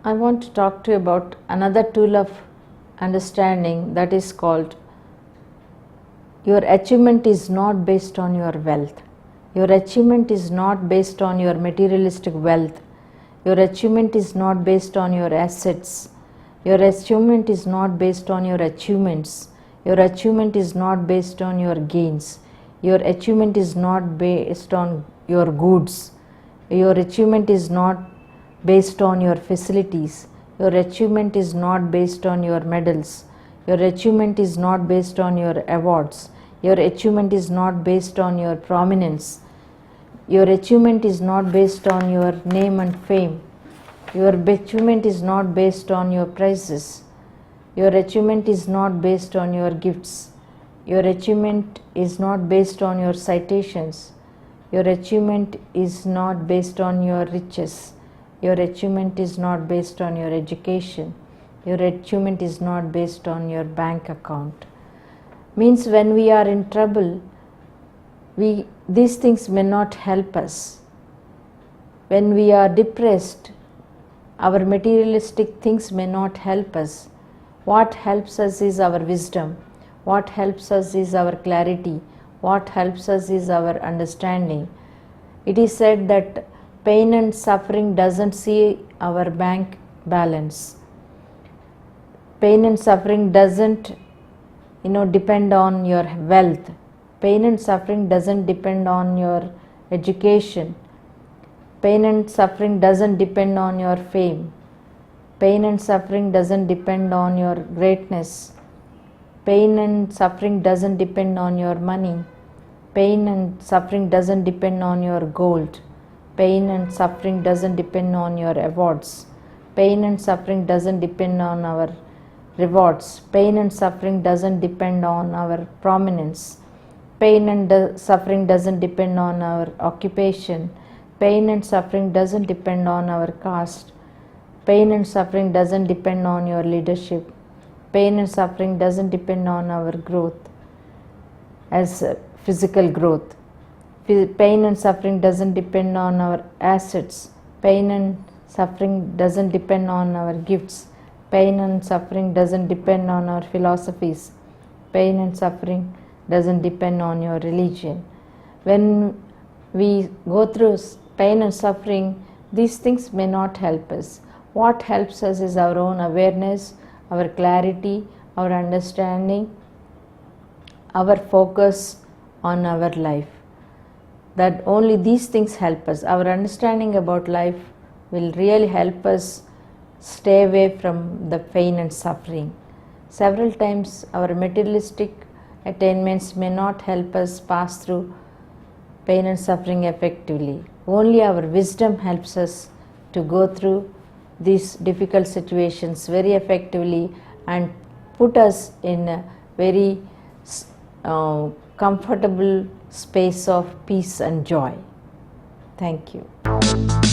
I want to talk to you about another tool of understanding, that is called your achievement is not based on your wealth. Your achievement is not based on your materialistic wealth. Your achievement is not based on your assets. Your achievement is not based on your achievements. Your achievement is not based on your gains. Your achievement is not based on your goods. Your achievement is not based on your facilities. Your achievement is not based on your medals. Your achievement is not based on your awards. Your achievement is not based on your prominence. Your achievement is not based on your name and fame. Your achievement is not based on your prizes. Your achievement is not based on your gifts. Your achievement is not based on your citations. Your achievement is not based on your riches. Your achievement is not based on your education. Your achievement is not based on your bank account. Means when we are in trouble, these things may not help us. When we are depressed, our materialistic things may not help us. What helps us is our wisdom. What helps us is our clarity. What helps us is our understanding. It is said that pain and suffering doesn't see our bank balance. Pain and suffering doesn't depend on your wealth. Pain and suffering doesn't depend on your education. Pain and suffering doesn't depend on your fame. Pain and suffering doesn't depend on your greatness. Pain and suffering doesn't depend on your money. Pain and suffering doesn't depend on your gold. Pain and suffering doesn't depend on your awards. Pain and suffering doesn't depend on our rewards. Pain and suffering doesn't depend on our prominence. Pain and suffering doesn't depend on our occupation. Pain and suffering doesn't depend on our caste. Pain and suffering doesn't depend on your leadership. Pain and suffering doesn't depend on our growth as physical growth. Pain and suffering doesn't depend on our assets. Pain and suffering doesn't depend on our gifts. Pain and suffering doesn't depend on our philosophies. Pain and suffering doesn't depend on your religion. When we go through pain and suffering, these things may not help us. What helps us is our own awareness, our clarity, our understanding, our focus on our life. That only these things help us. Our understanding about life will really help us stay away from the pain and suffering. Several times our materialistic attainments may not help us pass through pain and suffering effectively. Only our wisdom helps us to go through these difficult situations very effectively and put us in a very comfortable space of peace and joy. Thank you.